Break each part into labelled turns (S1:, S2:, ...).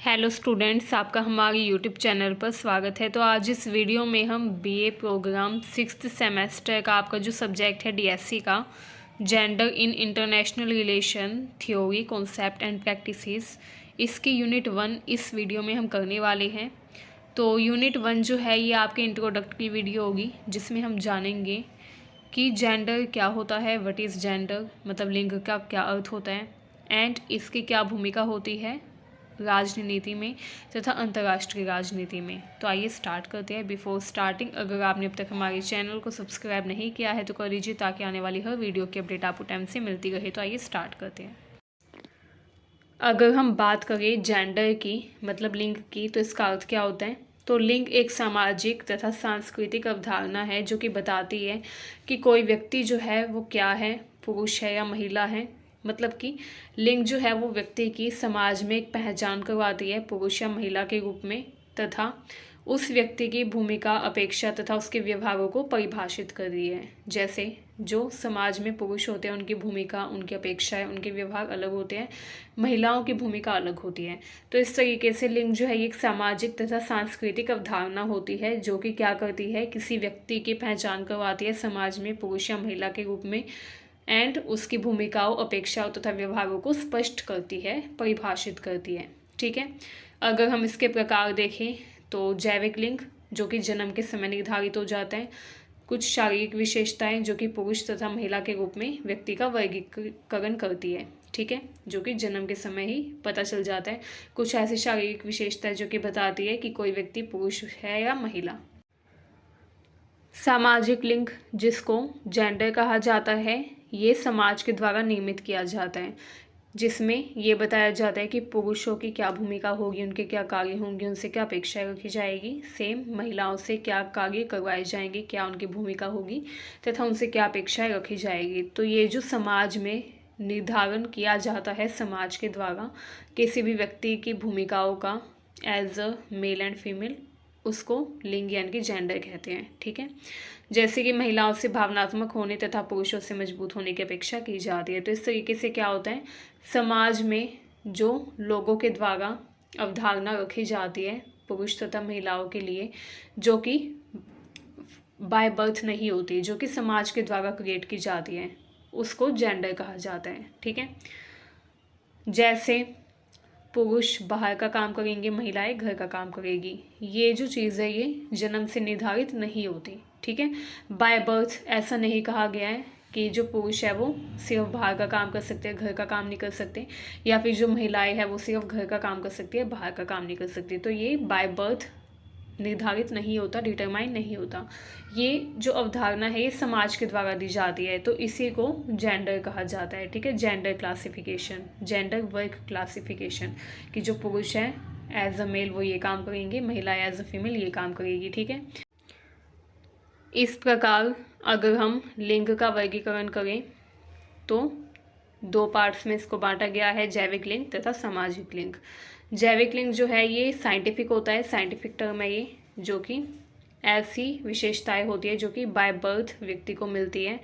S1: Hello students, आपका हमारे YouTube channel पर स्वागत है। तो आज इस वीडियो में हम बीए प्रोग्राम 6th सेमेस्टर का आपका जो सब्जेक्ट है डीएससी का gender in international relation theory concept and practices, इसकी यूनिट 1 इस वीडियो में हम करने वाले हैं। तो यूनिट 1 जो है ये आपके इंट्रोडक्टरी वीडियो होगी, जिसमें हम जानेंगे कि जेंडर क्या होता है, व्हाट इज़ जेंडर, मतलब लिंग का क्या अर्थ होता है, एंड इसकी क्या भूमिका होती है राजनीति में तथा अंतर्राष्ट्रीय राजनीति में। तो आइए स्टार्ट करते हैं। बिफोर स्टार्टिंग, अगर आपने अब तक हमारे चैनल को सब्सक्राइब नहीं किया है तो कर लीजिए, ताकि आने वाली हर वीडियो की अपडेट आपको टाइम से मिलती रहे। तो आइए स्टार्ट करते हैं। अगर हम बात करें जेंडर की, मतलब लिंग की, तो इसका अर्थ क्या होता है। तो लिंग एक सामाजिक तथा सांस्कृतिक अवधारणा है जो कि बताती है कि कोई व्यक्ति जो है वो क्या है, पुरुष है या महिला है। मतलब कि लिंग जो है वो व्यक्ति की समाज में एक पहचान करवाती है पुरुष या महिला के रूप में, तथा उस व्यक्ति की भूमिका, अपेक्षा तथा उसके व्यवहारों को परिभाषित कर रही है। जैसे जो समाज में पुरुष होते हैं उनकी भूमिका, उनकी अपेक्षाएं, उनके व्यवहार अलग होते हैं, महिलाओं की भूमिका अलग होती है। तो इस तरीके से लिंग जो है एक सामाजिक तथा सांस्कृतिक अवधारणा होती है जो कि क्या करती है, किसी व्यक्ति की पहचान करवाती है समाज में पुरुष या महिला के रूप में, एंड उसकी भूमिकाओं, अपेक्षाओं तथा व्यवहारों को स्पष्ट करती है, परिभाषित करती है। ठीक है। अगर हम इसके प्रकार देखें तो जैविक लिंग जो कि जन्म के समय निर्धारित हो जाता है, कुछ शारीरिक विशेषताएं जो कि पुरुष तथा महिला के रूप में व्यक्ति का वर्गीकरण करती है। ठीक है, जो कि जन्म के समय ही पता चल जाता है। कुछ ऐसी शारीरिक विशेषताएं जो कि बताती है कि कोई व्यक्ति पुरुष है या महिला। सामाजिक लिंग जिसको जेंडर कहा जाता है, ये समाज के द्वारा नियमित किया जाता है, जिसमें ये बताया जाता है कि पुरुषों की क्या भूमिका होगी, उनके क्या कार्य होंगे, उनसे क्या अपेक्षाएं रखी जाएगी, सेम महिलाओं से क्या कार्य करवाए जाएंगे, क्या उनकी भूमिका होगी तथा उनसे क्या अपेक्षाएं रखी जाएगी। तो ये जो समाज में निर्धारण किया जाता है समाज के द्वारा किसी भी व्यक्ति की भूमिकाओं का as a male and female, उसको लिंग यानी कि जेंडर कहते हैं। ठीक है। जैसे कि महिलाओं से भावनात्मक होने तथा पुरुषों से मजबूत होने की अपेक्षा की जाती है। तो इस तरीके से क्या होता है, समाज में जो लोगों के द्वारा अवधारणा रखी जाती है पुरुष तथा महिलाओं के लिए, जो कि बाय बर्थ नहीं होती, जो कि समाज के द्वारा क्रिएट की जाती है, उसको जेंडर कहा जाता है। ठीक है। जैसे पुरुष बाहर का काम करेंगे, महिलाएं घर का काम करेगी। ये जो चीज़ है ये जन्म से निर्धारित नहीं होती। ठीक है। बाय बर्थ ऐसा नहीं कहा गया है कि जो पुरुष है वो सिर्फ बाहर का काम कर सकते हैं, घर का काम नहीं कर सकते, या फिर जो महिलाएं हैं वो सिर्फ घर का काम कर सकती है, बाहर का काम नहीं कर सकती। तो ये बाय बर्थ निर्धारित नहीं होता, डिटरमाइन नहीं होता। ये जो अवधारणा है ये समाज के द्वारा दी जाती है, तो इसी को जेंडर कहा जाता है। ठीक है। Gender classification, gender work classification, कि जो पुरुष है एज अ मेल वो ये काम करेंगे, महिला एज अ फीमेल ये काम करेगी। ठीक है। इस प्रकार अगर हम लिंग का वर्गीकरण करें तो दो पार्ट्स में इसको बांटा गया है, जैविक लिंग तथा सामाजिक लिंग। जैविक लिंग जो है ये साइंटिफिक होता है, साइंटिफिक टर्म है ये, जो कि ऐसी विशेषताएं होती है जो कि बाय बर्थ व्यक्ति को मिलती है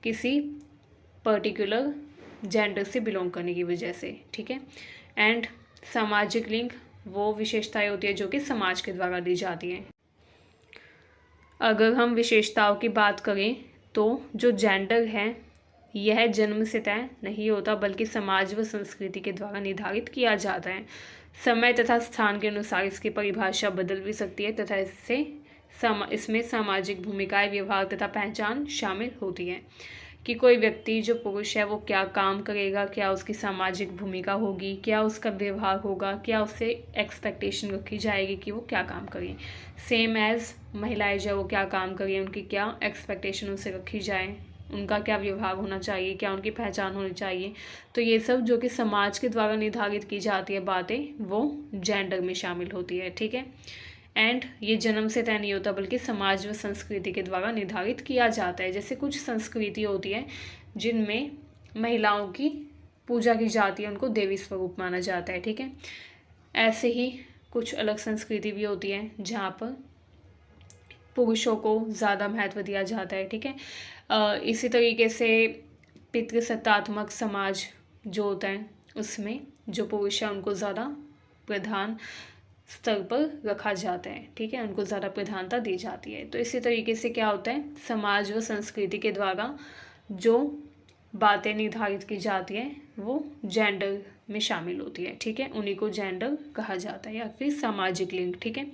S1: किसी पर्टिकुलर जेंडर से बिलोंग करने की वजह से। ठीक है। एंड सामाजिक लिंग वो विशेषताएं होती है जो कि समाज के द्वारा दी जाती हैं। अगर हम विशेषताओं की बात करें तो जो जेंडर है यह जन्म से तय नहीं होता, बल्कि समाज व संस्कृति के द्वारा निर्धारित किया जाता है। समय तथा स्थान के अनुसार इसकी परिभाषा बदल भी सकती है तथा इसमें सामाजिक भूमिकाएं, व्यवहार तथा पहचान शामिल होती है कि कोई व्यक्ति जो पुरुष है वो क्या काम करेगा, क्या उसकी सामाजिक भूमिका होगी, क्या उसका व्यवहार होगा, क्या उससे एक्सपेक्टेशन रखी जाएगी कि वो क्या काम करें। सेम एज महिलाएं जो वो क्या काम करें, उनकी क्या एक्सपेक्टेशन उनसे रखी जाए, उनका क्या व्यवहार होना चाहिए, क्या उनकी पहचान होनी चाहिए। तो ये सब जो कि समाज के द्वारा निर्धारित की जाती है बातें, वो जेंडर में शामिल होती है। ठीक है। एंड ये जन्म से तय नहीं होता, बल्कि समाज व संस्कृति के द्वारा निर्धारित किया जाता है। जैसे कुछ संस्कृति होती है जिनमें महिलाओं की पूजा की जाती है, उनको देवी स्वरूप माना जाता है। ठीक है। ऐसे ही कुछ अलग संस्कृति भी होती है जहाँ पर पुरुषों को ज़्यादा महत्व दिया जाता है। ठीक है। इसी तरीके से पितृसत्तात्मक समाज जो होता है उसमें जो पुरुष है उनको ज़्यादा प्रधान स्तर पर रखा जाता है, ठीक है, उनको ज़्यादा प्रधानता दी जाती है। तो इसी तरीके से क्या होता है, समाज व संस्कृति के द्वारा जो बातें निर्धारित की जाती हैं वो जेंडर में शामिल होती है, ठीक है, उन्हीं को जेंडर कहा जाता है या फिर सामाजिक लिंग, ठीक है।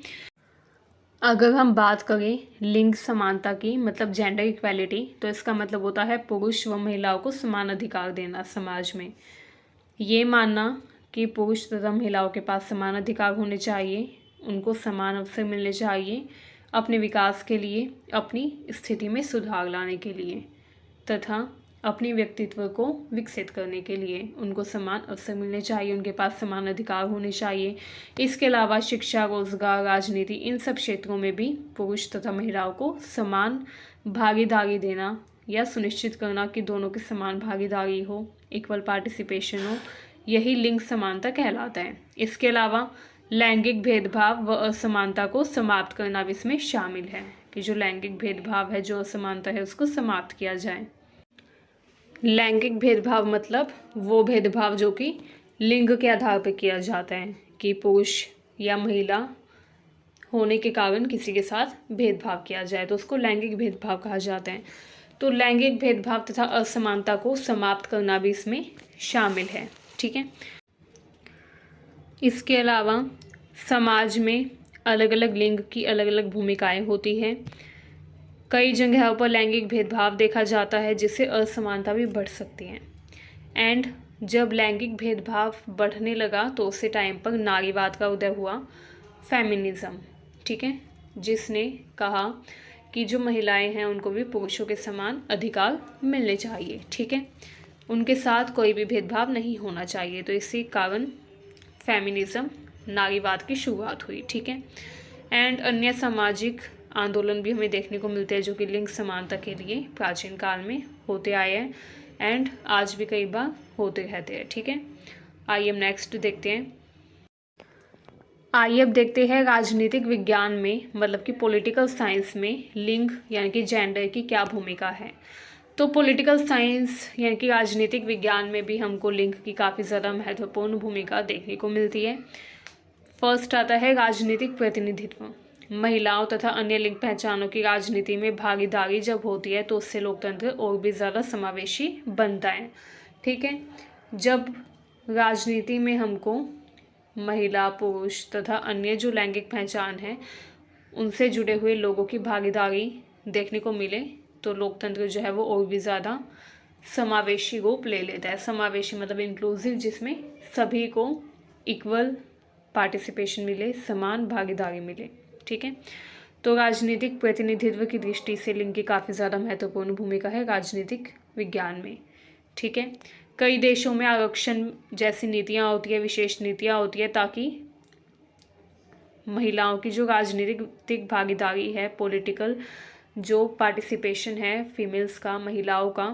S1: अगर हम बात करें लिंग समानता की, मतलब जेंडर इक्वालिटी, तो इसका मतलब होता है पुरुष व महिलाओं को समान अधिकार देना समाज में। ये मानना कि पुरुष तथा महिलाओं के पास समान अधिकार होने चाहिए, उनको समान अवसर मिलने चाहिए अपने विकास के लिए, अपनी स्थिति में सुधार लाने के लिए तथा अपने व्यक्तित्व को विकसित करने के लिए उनको समान अवसर मिलने चाहिए, उनके पास समान अधिकार होने चाहिए। इसके अलावा शिक्षा, रोजगार, राजनीति, इन सब क्षेत्रों में भी पुरुष तथा महिलाओं को समान भागीदारी देना या सुनिश्चित करना कि दोनों की समान भागीदारी हो, इक्वल पार्टिसिपेशन हो, यही लिंग समानता कहलाता है। इसके अलावा लैंगिक भेदभाव व असमानता को समाप्त करना भी इसमें शामिल है कि जो लैंगिक भेदभाव है, जो असमानता है, उसको समाप्त किया जाए। लैंगिक भेदभाव मतलब वो भेदभाव जो कि लिंग के आधार पर किया जाता है कि पुरुष या महिला होने के कारण किसी के साथ भेदभाव किया जाए तो उसको लैंगिक भेदभाव कहा जाता है। तो लैंगिक भेदभाव तथा असमानता को समाप्त करना भी इसमें शामिल है, ठीक है। इसके अलावा समाज में अलग अलग लिंग की अलग अलग भूमिकाएं होती हैं। कई जगहों पर लैंगिक भेदभाव देखा जाता है जिससे असमानता भी बढ़ सकती है। एंड जब लैंगिक भेदभाव बढ़ने लगा तो उसी टाइम पर नारीवाद का उदय हुआ, फेमिनिज्म, ठीक है, जिसने कहा कि जो महिलाएं हैं उनको भी पुरुषों के समान अधिकार मिलने चाहिए, ठीक है, उनके साथ कोई भी भेदभाव नहीं होना चाहिए। तो इसी कारण फेमिनिज्म, नारीवाद की शुरुआत हुई, ठीक है। एंड अन्य सामाजिक आंदोलन भी हमें देखने को मिलते हैं जो कि लिंग समानता के लिए प्राचीन काल में होते आए हैं एंड आज भी कई बार होते रहते हैं, ठीक है। आइए हम नेक्स्ट देखते हैं। आइए अब देखते हैं राजनीतिक विज्ञान में, मतलब कि पॉलिटिकल साइंस में लिंग यानी कि जेंडर की क्या भूमिका है। तो पॉलिटिकल साइंस यानी कि राजनीतिक विज्ञान में भी हमको लिंग की काफ़ी ज़्यादा महत्वपूर्ण भूमिका देखने को मिलती है। फर्स्ट आता है राजनीतिक प्रतिनिधित्व। महिलाओं तथा अन्य लिंग पहचानों की राजनीति में भागीदारी जब होती है तो उससे लोकतंत्र और भी ज़्यादा समावेशी बनता है, ठीक है। जब राजनीति में हमको महिला, पुरुष तथा अन्य जो लैंगिक पहचान है उनसे जुड़े हुए लोगों की भागीदारी देखने को मिले तो लोकतंत्र जो है वो और भी ज़्यादा समावेशी रूप ले लेता है। समावेशी मतलब इंक्लूसिव, जिसमें सभी को इक्वल पार्टिसिपेशन मिले, समान भागीदारी मिले, ठीक है। तो राजनीतिक प्रतिनिधित्व की दृष्टि से लिंग की काफ़ी ज़्यादा महत्वपूर्ण भूमिका है राजनीतिक विज्ञान में, ठीक है। कई देशों में आरक्षण जैसी नीतियाँ होती है, विशेष नीतियाँ होती है ताकि महिलाओं की जो राजनीतिक भागीदारी है, पॉलिटिकल जो पार्टिसिपेशन है फीमेल्स का, महिलाओं का,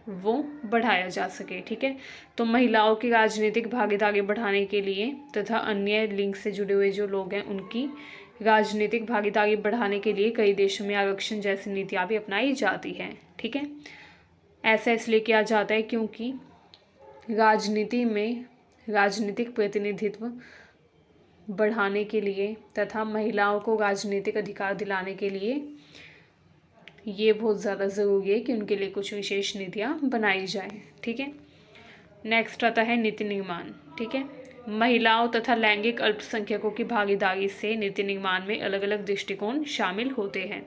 S1: वो बढ़ाया जा सके, ठीक है। तो महिलाओं की राजनीतिक भागीदारी बढ़ाने के लिए तथा अन्य लिंग से जुड़े हुए जो लोग हैं उनकी राजनीतिक भागीदारी बढ़ाने के लिए कई देशों में आरक्षण जैसी नीतियाँ भी अपनाई जाती हैं, ठीक है। ऐसा इसलिए किया जाता है क्योंकि राजनीति में राजनीतिक प्रतिनिधित्व बढ़ाने के लिए तथा महिलाओं को राजनीतिक अधिकार दिलाने के लिए ये बहुत ज़्यादा ज़रूरी है कि उनके लिए कुछ विशेष नीतियाँ बनाई जाएं, ठीक है। नेक्स्ट आता है नीति निर्माण, ठीक है। महिलाओं तथा लैंगिक अल्पसंख्यकों की भागीदारी से नीति निर्माण में अलग अलग दृष्टिकोण शामिल होते हैं,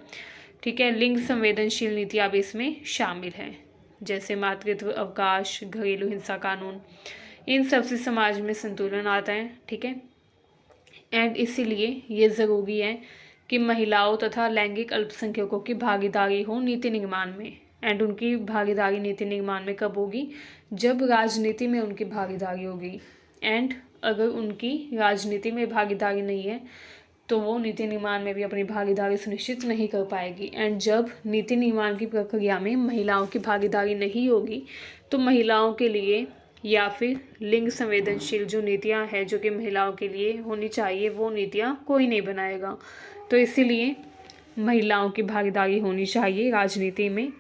S1: ठीक है। लिंग संवेदनशील नीतियाँ भी इसमें शामिल हैं, जैसे मातृत्व अवकाश, घरेलू हिंसा कानून, इन सब से समाज में संतुलन आता है, ठीक है। एंड इसीलिए ये ज़रूरी है कि महिलाओं तथा लैंगिक अल्पसंख्यकों की भागीदारी हो नीति निर्माण में। एंड उनकी भागीदारी नीति निर्माण में कब होगी? जब राजनीति में उनकी भागीदारी होगी। एंड अगर उनकी राजनीति में भागीदारी नहीं है तो वो नीति निर्माण में भी अपनी भागीदारी सुनिश्चित नहीं कर पाएगी। एंड जब नीति निर्माण की प्रक्रिया में महिलाओं की भागीदारी नहीं होगी तो महिलाओं के लिए या फिर लिंग संवेदनशील जो नीतियाँ हैं जो कि महिलाओं के लिए होनी चाहिए वो नीतियाँ कोई नहीं बनाएगा। तो इसीलिए महिलाओं की भागीदारी होनी चाहिए राजनीति में,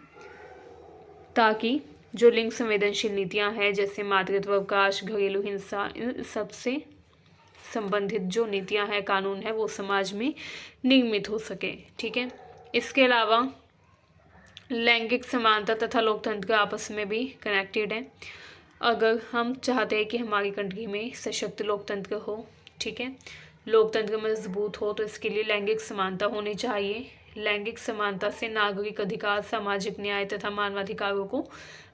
S1: ताकि जो लिंग संवेदनशील नीतियाँ हैं जैसे मातृत्व अवकाश, घरेलू हिंसा, इन सब से संबंधित जो नीतियां हैं, कानून है, वो समाज में निर्मित हो सके। ठीक है, इसके अलावा लैंगिक समानता तथा लोकतंत्र आपस में भी कनेक्टेड है। अगर हम चाहते हैं कि हमारी कंट्री में सशक्त लोकतंत्र हो, ठीक है, लोकतंत्र मजबूत हो, तो इसके लिए लैंगिक समानता होनी चाहिए। लैंगिक समानता से नागरिक अधिकार, सामाजिक न्याय तथा मानवाधिकारों को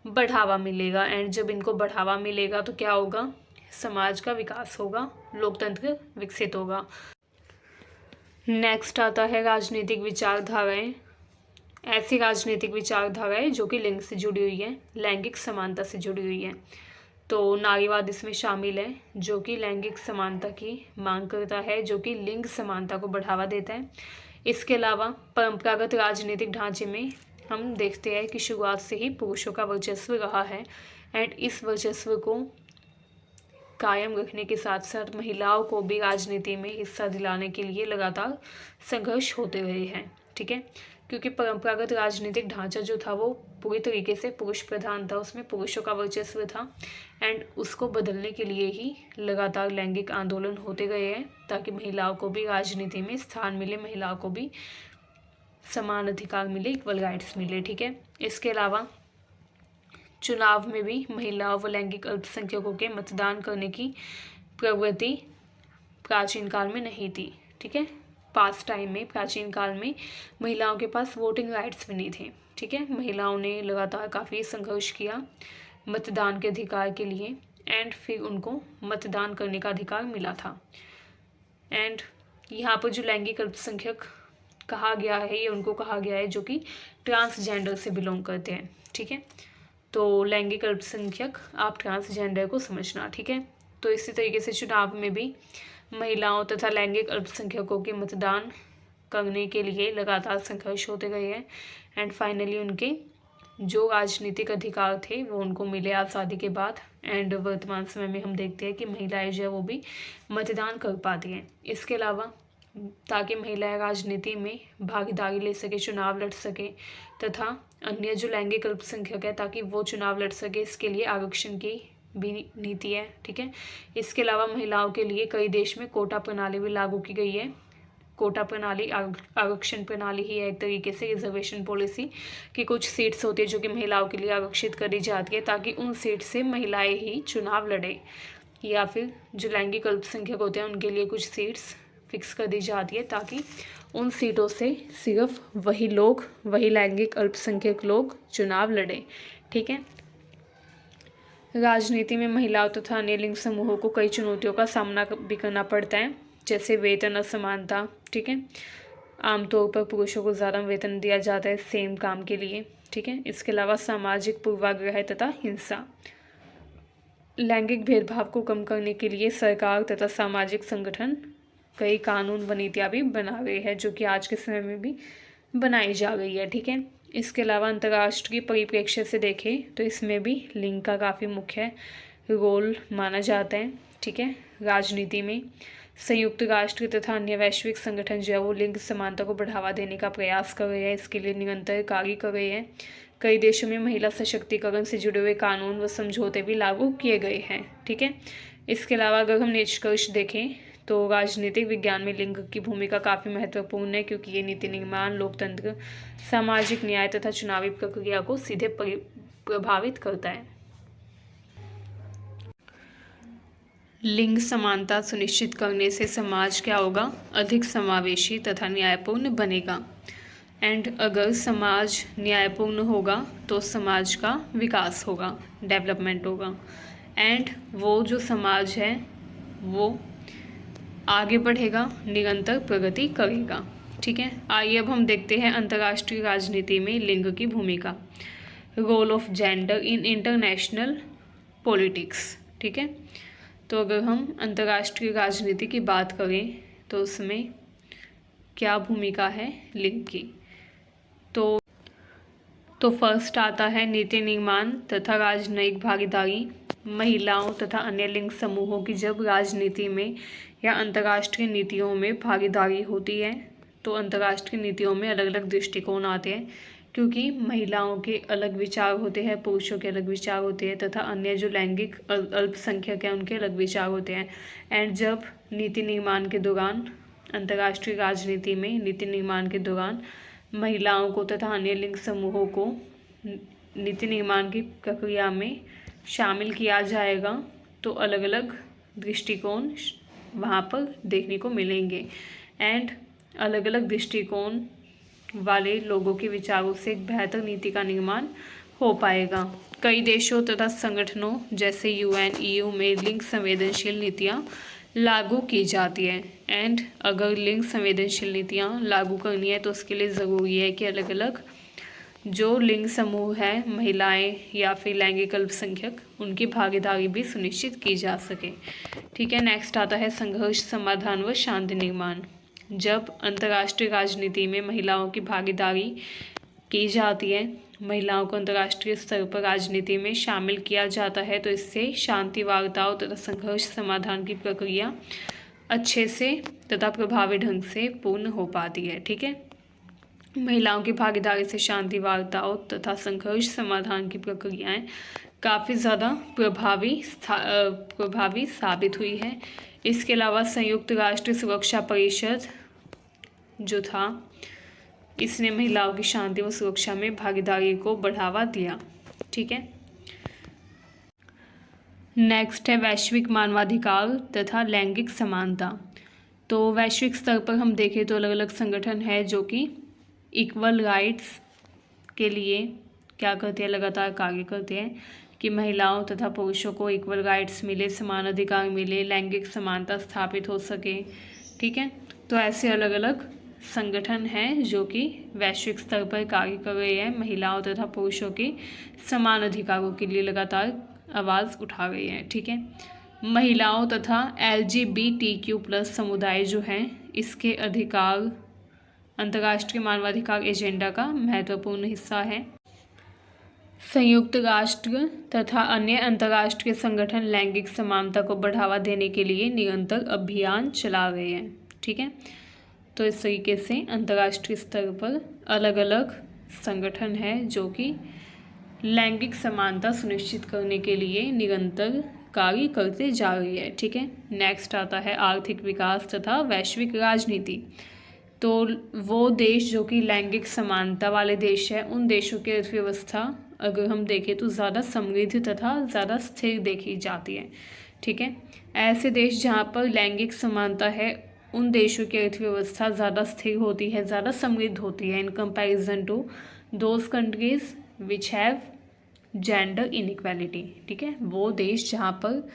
S1: बढ़ावा मिलेगा। एंड जब इनको बढ़ावा मिलेगा तो क्या होगा, समाज का विकास होगा, लोकतंत्र विकसित होगा। नेक्स्ट आता है राजनीतिक विचारधाराएं। ऐसी राजनीतिक विचारधाराएं जो कि लिंग से जुड़ी हुई है, लैंगिक समानता से जुड़ी हुई है। तो नारीवाद इसमें शामिल है, जो कि लैंगिक समानता की मांग करता है, जो कि लिंग समानता को बढ़ावा देता है। इसके अलावा परंपरागत राजनीतिक ढांचे में हम देखते हैं कि शुरुआत से ही पुरुषों का वर्चस्व रहा है, एंड इस वर्चस्व को कायम रखने के साथ साथ महिलाओं को भी राजनीति में हिस्सा दिलाने के लिए लगातार संघर्ष होते रहे हैं। ठीक है, क्योंकि परंपरागत राजनीतिक ढांचा जो था वो पूरी तरीके से पुरुष प्रधान था, उसमें पुरुषों का वर्चस्व था, एंड उसको बदलने के लिए ही लगातार लैंगिक आंदोलन होते गए हैं, ताकि महिलाओं को भी राजनीति में स्थान मिले, महिलाओं को भी समान अधिकार मिले, इक्वल राइट्स मिले। ठीक है, इसके अलावा चुनाव में भी महिलाओं व लैंगिक अल्पसंख्यकों के मतदान करने की प्रवृत्ति प्राचीन काल में नहीं थी। ठीक है, पास्ट टाइम में, प्राचीन काल में महिलाओं के पास वोटिंग राइट्स भी नहीं थे। ठीक है, महिलाओं ने लगातार काफ़ी संघर्ष किया मतदान के अधिकार के लिए, एंड फिर उनको मतदान करने का अधिकार मिला था। एंड यहाँ पर जो लैंगिक अल्पसंख्यक कहा गया है, ये उनको कहा गया है जो कि ट्रांसजेंडर से बिलोंग करते हैं। ठीक है, तो लैंगिक अल्पसंख्यक आप ट्रांसजेंडर को समझना। ठीक है, तो इसी तरीके से चुनाव में भी महिलाओं तथा लैंगिक अल्पसंख्यकों के मतदान करने के लिए लगातार संघर्ष होते गए हैं, एंड फाइनली उनके जो राजनीतिक अधिकार थे वो उनको मिले आज़ादी के बाद। एंड वर्तमान समय में हम देखते हैं कि महिलाएं जो है वो भी मतदान कर पाती हैं। इसके अलावा ताकि महिलाएं राजनीति में भागीदारी ले सके, चुनाव लड़ सके, तथा अन्य जो लैंगिक अल्पसंख्यक है ताकि वो चुनाव लड़ सके, इसके लिए आरक्षण की भी नीति है। ठीक है, इसके अलावा महिलाओं के लिए कई देश में कोटा प्रणाली भी लागू की गई है। कोटा प्रणाली आरक्षण प्रणाली ही है एक तरीके से, रिजर्वेशन पॉलिसी की कुछ सीट्स होती है जो कि महिलाओं के लिए आरक्षित करी जाती है, ताकि उन सीट से महिलाएं ही चुनाव लड़े, या फिर जो लैंगिक अल्पसंख्यक होते हैं उनके लिए कुछ सीट्स फिक्स कर दी जाती है, ताकि उन सीटों से सिर्फ वही लोग, वही लैंगिक अल्पसंख्यक लोग चुनाव लड़े। ठीक है, राजनीति में महिलाओं तथा अन्य लिंग समूहों को कई चुनौतियों का सामना भी करना पड़ता है, जैसे वेतन असमानता। ठीक है, आमतौर पर पुरुषों को ज़्यादा वेतन दिया जाता है सेम काम के लिए। ठीक है, इसके अलावा सामाजिक पूर्वाग्रह तथा हिंसा। लैंगिक भेदभाव को कम करने के लिए सरकार तथा सामाजिक संगठन कई कानून व नीतियाँ भी बना रहे हैं, जो कि आज के समय में भी बनाई जा रही है। ठीक है, इसके अलावा अंतर्राष्ट्रीय परिप्रेक्ष्य से देखें तो इसमें भी लिंग का काफ़ी मुख्य रोल माना जाता है। ठीक है, राजनीति में संयुक्त राष्ट्र तथा अन्य वैश्विक संगठन जो है वो लिंग समानता को बढ़ावा देने का प्रयास कर रहे हैं, इसके लिए निरंतर कार्य कर रहे हैं। कई देशों में महिला सशक्तिकरण से जुड़े हुए कानून व समझौते भी लागू किए गए हैं। ठीक है, इसके अलावा अगर हम निष्कर्ष देखें तो राजनीतिक विज्ञान में लिंग की भूमिका काफ़ी महत्वपूर्ण है, क्योंकि ये नीति निर्माण, लोकतंत्र, सामाजिक न्याय तथा चुनावी प्रक्रिया को सीधे प्रभावित करता है। लिंग समानता सुनिश्चित करने से समाज क्या होगा, अधिक समावेशी तथा न्यायपूर्ण बनेगा। एंड अगर समाज न्यायपूर्ण होगा तो समाज का विकास होगा, डेवलपमेंट होगा, एंड वो जो समाज है वो आगे बढ़ेगा, निरंतर प्रगति करेगा। ठीक है, आइए अब हम देखते हैं अंतर्राष्ट्रीय राजनीति में लिंग की भूमिका, role of gender in international politics. ठीक है, तो अगर हम अंतर्राष्ट्रीय राजनीति की बात करें तो उसमें क्या भूमिका है लिंग की, तो फर्स्ट आता है नीति निर्माण तथा राजनयिक भागीदारी। महिलाओं तथा अन्य लिंग समूहों की जब राजनीति में या अंतर्राष्ट्रीय नीतियों में भागीदारी होती है तो अंतर्राष्ट्रीय नीतियों में अलग अलग दृष्टिकोण आते हैं। क्योंकि महिलाओं के अलग विचार होते हैं, पुरुषों के अलग विचार होते हैं तथा अन्य जो लैंगिक अल्पसंख्यक हैं उनके अलग विचार होते हैं। एंड जब नीति निर्माण के दौरान, अंतर्राष्ट्रीय राजनीति में नीति निर्माण के दौरान महिलाओं को तथा अन्य लिंग समूहों को नीति निर्माण की प्रक्रिया में शामिल किया जाएगा तो अलग अलग दृष्टिकोण वहाँ पर देखने को मिलेंगे। एंड अलग अलग दृष्टिकोण वाले लोगों के विचारों से एक बेहतर नीति का निर्माण हो पाएगा। कई देशों तथा संगठनों जैसे यूएन, ईयू में लिंग संवेदनशील नीतियाँ लागू की जाती है। एंड अगर लिंग संवेदनशील नीतियाँ लागू करनी है तो उसके लिए ज़रूरी है कि अलग अलग जो लिंग समूह है, महिलाएं या फिर लैंगिक अल्पसंख्यक, उनकी भागीदारी भी सुनिश्चित की जा सके। ठीक है, नेक्स्ट आता है संघर्ष समाधान व शांति निर्माण। जब अंतर्राष्ट्रीय राजनीति में महिलाओं की भागीदारी की जाती है, महिलाओं को अंतर्राष्ट्रीय स्तर पर राजनीति में शामिल किया जाता है तो इससे शांति वार्ताओं तथा संघर्ष समाधान की प्रक्रिया अच्छे से तथा प्रभावी ढंग से पूर्ण हो पाती है। ठीक है, महिलाओं की भागीदारी से शांति वार्ताओं तथा संघर्ष समाधान की प्रक्रियाएं काफ़ी ज़्यादा प्रभावी साबित हुई है। इसके अलावा संयुक्त राष्ट्र सुरक्षा परिषद जो था, इसने महिलाओं की शांति व सुरक्षा में भागीदारी को बढ़ावा दिया। ठीक है, नेक्स्ट है वैश्विक मानवाधिकार तथा लैंगिक समानता। तो वैश्विक स्तर पर हम देखें तो अलग अलग संगठन है जो कि इक्वल राइट्स के लिए क्या करते हैं, लगातार कार्य करते हैं कि महिलाओं तथा पुरुषों को इक्वल राइट्स मिले, समान अधिकार मिले, लैंगिक समानता स्थापित हो सके। ठीक है, तो ऐसे अलग अलग संगठन हैं जो कि वैश्विक स्तर पर कार्य कर रहे हैं, महिलाओं तथा पुरुषों के समान अधिकारों के लिए लगातार आवाज़ उठा रहे हैं। ठीक है, महिलाओं तथा LGBTQ+ समुदाय जो हैं, इसके अधिकार अंतर्राष्ट्रीय मानवाधिकार एजेंडा का महत्वपूर्ण हिस्सा है। संयुक्त राष्ट्र तथा अन्य अंतर्राष्ट्रीय संगठन लैंगिक समानता को बढ़ावा देने के लिए निरंतर अभियान चला रहे हैं। ठीक है, तो इस तरीके से अंतर्राष्ट्रीय स्तर पर अलग अलग संगठन है जो कि लैंगिक समानता सुनिश्चित करने के लिए निरंतर कार्य करते जा रही है। ठीक है, नेक्स्ट आता है आर्थिक विकास तथा वैश्विक राजनीति। तो वो देश जो कि लैंगिक समानता वाले देश है, उन देशों की अर्थव्यवस्था अगर हम देखें तो ज़्यादा समृद्ध तथा ज़्यादा स्थिर देखी जाती है। ठीक है, ऐसे देश जहाँ पर लैंगिक समानता है, उन देशों की अर्थव्यवस्था ज़्यादा स्थिर होती है, ज़्यादा समृद्ध होती है in comparison to those countries which have gender inequality. ठीक है, वो देश जहाँ पर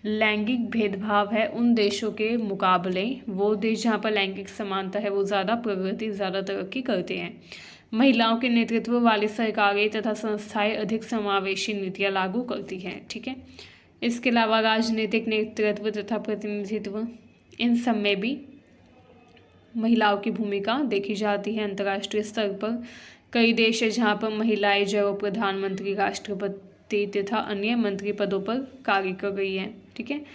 S1: लैंगिक भेदभाव है, उन देशों के मुकाबले वो देश जहाँ पर लैंगिक समानता है वो ज़्यादा प्रगति, ज़्यादा तरक्की करते हैं। महिलाओं के नेतृत्व वाली सरकारें तथा संस्थाएं अधिक समावेशी नीतियाँ लागू करती हैं। ठीक है, इसके अलावा राजनीतिक नेतृत्व तथा प्रतिनिधित्व, इन सब में भी महिलाओं की भूमिका देखी जाती है। अंतर्राष्ट्रीय स्तर पर कई देश है जहाँ पर महिलाएं जो प्रधानमंत्री, राष्ट्रपति तथा अन्य मंत्री पदों पर कार्य कर रही है। ठीक है,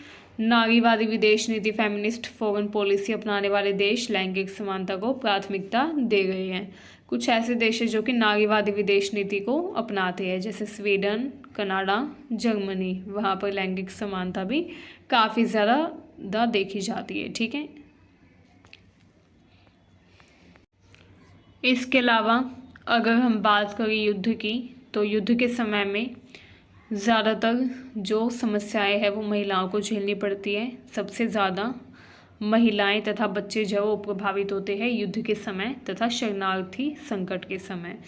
S1: नारीवादी विदेश नीति, फेमिनिस्ट फॉरेन पॉलिसी अपनाने वाले देश लैंगिक समानता को प्राथमिकता दे रहे हैं। कुछ ऐसे देश हैं जो कि नारीवादी विदेश नीति को अपनाते हैं, जैसे स्वीडन, कनाडा, जर्मनी, वहाँ पर लैंगिक समानता भी काफ़ी ज़्यादा देखी जाती है। ठीक है, इसके अलावा अगर हम बात करें युद्ध की, तो युद्ध के समय में ज़्यादातर जो समस्याएं हैं वो महिलाओं को झेलनी पड़ती है। सबसे ज़्यादा महिलाएं तथा बच्चे जो वो प्रभावित होते हैं युद्ध के समय तथा शरणार्थी संकट के समय।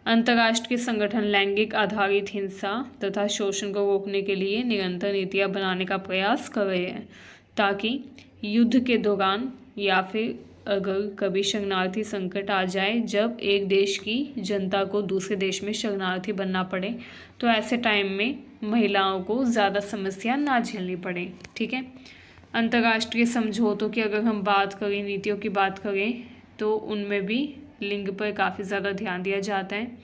S1: अंतर्राष्ट्रीय संगठन लैंगिक आधारित हिंसा तथा शोषण को रोकने के लिए निरंतर नीतियां बनाने का प्रयास कर रहे हैं ताकि युद्ध के दौरान या फिर अगर कभी शरणार्थी संकट आ जाए, जब एक देश की जनता को दूसरे देश में शरणार्थी बनना पड़े, तो ऐसे टाइम में महिलाओं को ज़्यादा समस्या ना झेलनी पड़े। ठीक है, अंतर्राष्ट्रीय समझौतों की अगर हम बात करें, नीतियों की बात करें, तो उनमें भी लिंग पर काफ़ी ज़्यादा ध्यान दिया जाता है।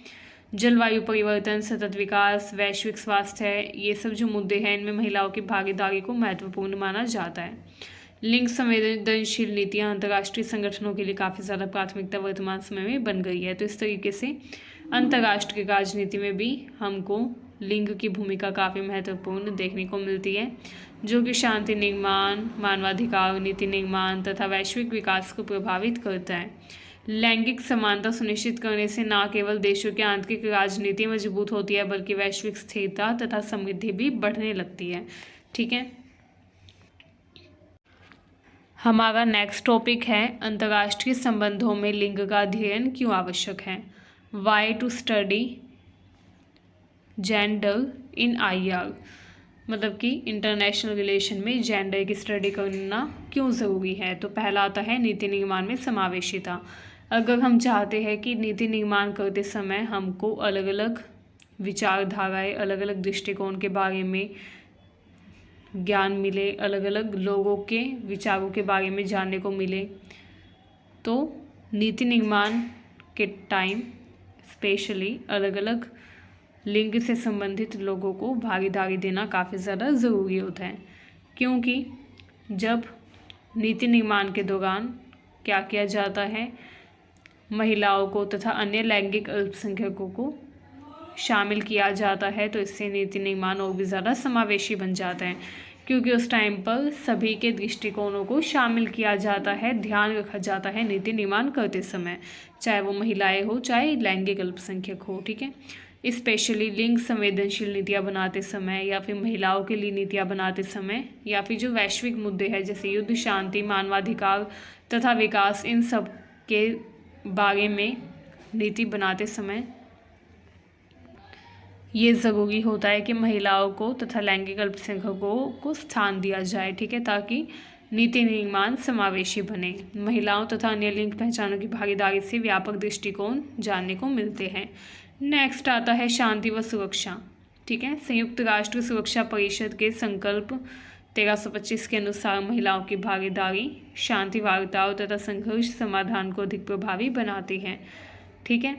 S1: जलवायु परिवर्तन, सतत विकास, वैश्विक स्वास्थ्य, ये सब जो मुद्दे हैं इनमें महिलाओं की भागीदारी को महत्वपूर्ण माना जाता है। लिंग संवेदनशील नीतियाँ अंतर्राष्ट्रीय संगठनों के लिए काफ़ी ज़्यादा प्राथमिकता वर्तमान समय में बन गई है। तो इस तरीके से अंतर्राष्ट्रीय राजनीति में भी हमको लिंग की भूमिका काफ़ी महत्वपूर्ण देखने को मिलती है, जो कि शांति निर्माण, मानवाधिकार, नीति निर्माण तथा वैश्विक विकास को प्रभावित करता है। लैंगिक समानता सुनिश्चित करने से न केवल देशों की आंतरिक राजनीति मजबूत होती है, बल्कि वैश्विक स्थिरता तथा समृद्धि भी बढ़ने लगती है। ठीक है, हमारा नेक्स्ट टॉपिक है अंतर्राष्ट्रीय संबंधों में लिंग का अध्ययन क्यों आवश्यक है। Why to study gender in IR, मतलब कि इंटरनेशनल रिलेशन में जेंडर की स्टडी करना क्यों ज़रूरी है। तो पहला आता है नीति निर्माण में समावेशिता। अगर हम चाहते हैं कि नीति निर्माण करते समय हमको अलग अलग विचारधाराएं, अलग अलग दृष्टिकोण के बारे में ज्ञान मिले, अलग अलग लोगों के विचारों के बारे में जानने को मिले, तो नीति निर्माण के टाइम स्पेशली अलग अलग लिंग से संबंधित लोगों को भागीदारी देना काफ़ी ज़्यादा ज़रूरी होता है। क्योंकि जब नीति निर्माण के दौरान क्या किया जाता है, महिलाओं को तथा अन्य लैंगिक अल्पसंख्यकों को शामिल किया जाता है, तो इससे नीति निर्माण और भी ज़्यादा समावेशी बन जाता है। क्योंकि उस टाइम पर सभी के दृष्टिकोणों को शामिल किया जाता है, ध्यान रखा जाता है नीति निर्माण करते समय, चाहे वो महिलाएं हो चाहे लैंगिक अल्पसंख्यक हो। ठीक है, स्पेशली लिंग संवेदनशील नीतियाँ बनाते समय या फिर महिलाओं के लिए नीतियाँ बनाते समय, या फिर जो वैश्विक मुद्दे हैं जैसे युद्ध, शांति, मानवाधिकार तथा विकास, इन सब के बारे में नीति बनाते समय ये ज़रूरी होता है कि महिलाओं को तथा लैंगिक अल्पसंख्यकों को स्थान दिया जाए। ठीक है, ताकि नीति निर्माण समावेशी बने। महिलाओं तथा अन्य लिंग पहचानों की भागीदारी से व्यापक दृष्टिकोण जानने को मिलते हैं। नेक्स्ट आता है शांति व सुरक्षा। ठीक है, संयुक्त राष्ट्र सुरक्षा परिषद के संकल्प 1325 के अनुसार महिलाओं की भागीदारी शांति, वार्ताओं तथा संघर्ष समाधान को अधिक प्रभावी बनाती है। ठीक है,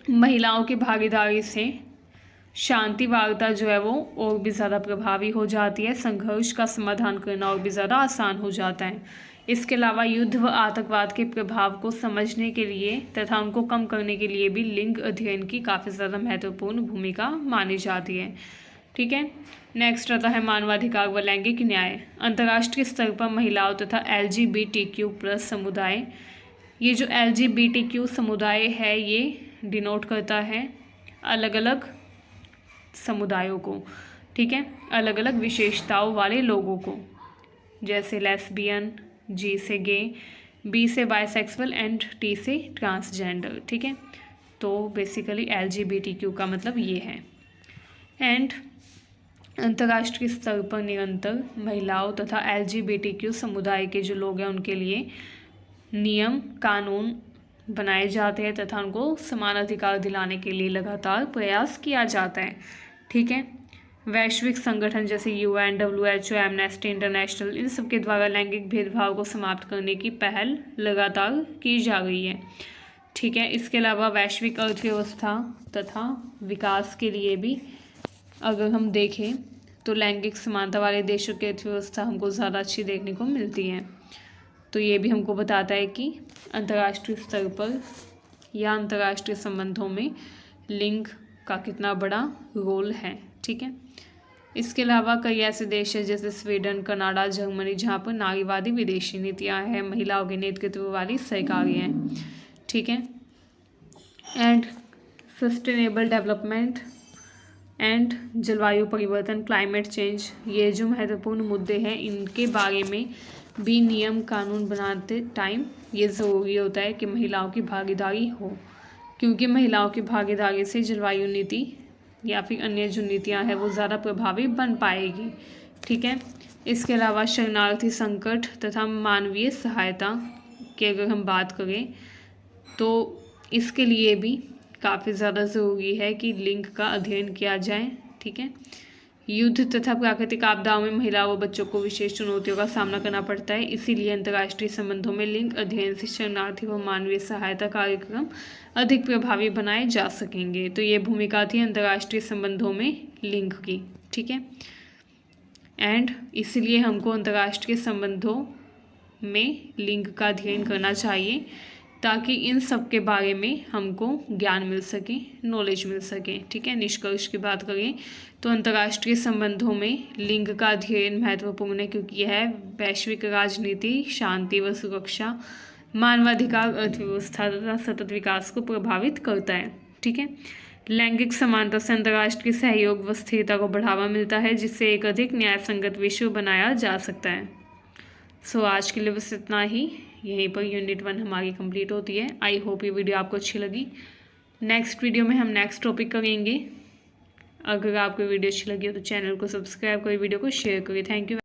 S1: महिलाओं की भागीदारी से शांति वार्ता जो है वो और भी ज़्यादा प्रभावी हो जाती है, संघर्ष का समाधान करना और भी ज़्यादा आसान हो जाता है। इसके अलावा युद्ध व आतंकवाद के प्रभाव को समझने के लिए तथा उनको कम करने के लिए भी लिंग अध्ययन की काफ़ी ज़्यादा महत्वपूर्ण भूमिका मानी जाती है। ठीक है, नेक्स्ट आता है मानवाधिकार व लैंगिक न्याय। अंतर्राष्ट्रीय स्तर पर महिलाओं तथा LGBTQ+ समुदाय, ये जो LGBTQ समुदाय है ये डिनोट करता है अलग अलग समुदायों को। ठीक है, अलग अलग विशेषताओं वाले लोगों को, जैसे लेस्बियन, G से गे, B से बाइसेक्सुअल एंड T से ट्रांसजेंडर। ठीक है, तो बेसिकली LGBTQ का मतलब ये है। एंड अंतर्राष्ट्रीय स्तर पर निरंतर महिलाओं तथा LGBTQ समुदाय के जो लोग हैं उनके लिए नियम कानून बनाए जाते हैं तथा उनको समान अधिकार दिलाने के लिए लगातार प्रयास किया जाता है। ठीक है, वैश्विक संगठन जैसे UN, WHO, एमनेस्टी इंटरनेशनल, इन सब के द्वारा लैंगिक भेदभाव को समाप्त करने की पहल लगातार की जा रही है। ठीक है, इसके अलावा वैश्विक अर्थव्यवस्था तथा विकास के लिए भी अगर हम देखें तो लैंगिक समानता वाले देशों की अर्थव्यवस्था हमको ज़्यादा अच्छी देखने को मिलती है। तो ये भी हमको बताता है कि अंतर्राष्ट्रीय स्तर पर या अंतर्राष्ट्रीय संबंधों में लिंग का कितना बड़ा रोल है। ठीक है, इसके अलावा कई ऐसे देश हैं जैसे स्वीडन, कनाडा, जर्मनी, जहाँ पर नारीवादी विदेशी नीतियाँ हैं, महिलाओं के नेतृत्व वाली सरकारें हैं। ठीक है, एंड सस्टेनेबल डेवलपमेंट एंड जलवायु परिवर्तन, क्लाइमेट चेंज, ये जो महत्वपूर्ण मुद्दे हैं इनके बारे में भी नियम कानून बनाते टाइम ये ज़रूरी होता है कि महिलाओं की भागीदारी हो, क्योंकि महिलाओं की भागीदारी से जलवायु नीति या फिर अन्य जो नीतियाँ हैं वो ज़्यादा प्रभावी बन पाएगी। ठीक है, इसके अलावा शरणार्थी संकट तथा मानवीय सहायता की अगर हम बात करें तो इसके लिए भी काफ़ी ज़्यादा ज़रूरी है कि लिंग का अध्ययन किया जाए। ठीक है, युद्ध तथा प्राकृतिक आपदाओं में महिलाओं व बच्चों को विशेष चुनौतियों का सामना करना पड़ता है, इसीलिए अंतर्राष्ट्रीय संबंधों में लिंग अध्ययन से शरणार्थी व मानवीय सहायता कार्यक्रम अधिक प्रभावी बनाए जा सकेंगे। तो ये भूमिका थी अंतर्राष्ट्रीय संबंधों में लिंग की। ठीक है, एंड इसीलिए हमको अंतर्राष्ट्रीय संबंधों में लिंग का अध्ययन करना चाहिए, ताकि इन सब के बारे में हमको ज्ञान मिल सके, नॉलेज मिल सके। ठीक है, निष्कर्ष की बात करें तो अंतर्राष्ट्रीय संबंधों में लिंग का अध्ययन महत्वपूर्ण है, क्योंकि यह वैश्विक राजनीति, शांति व सुरक्षा, मानवाधिकार, अर्थव्यवस्था तथा सतत विकास को प्रभावित करता है। ठीक है, लैंगिक समानता से अंतर्राष्ट्रीय सहयोग व स्थिरता को बढ़ावा मिलता है, जिससे एक अधिक न्याय संगत विश्व बनाया जा सकता है। सो आज के लिए बस इतना ही। यहीं पर यूनिट 1 हमारी कंप्लीट होती है। आई होप ये वीडियो आपको अच्छी लगी। नेक्स्ट वीडियो में हम नेक्स्ट टॉपिक करेंगे। अगर आपको वीडियो अच्छी लगी हो तो चैनल को सब्सक्राइब करें, वीडियो को शेयर करें। Thank you.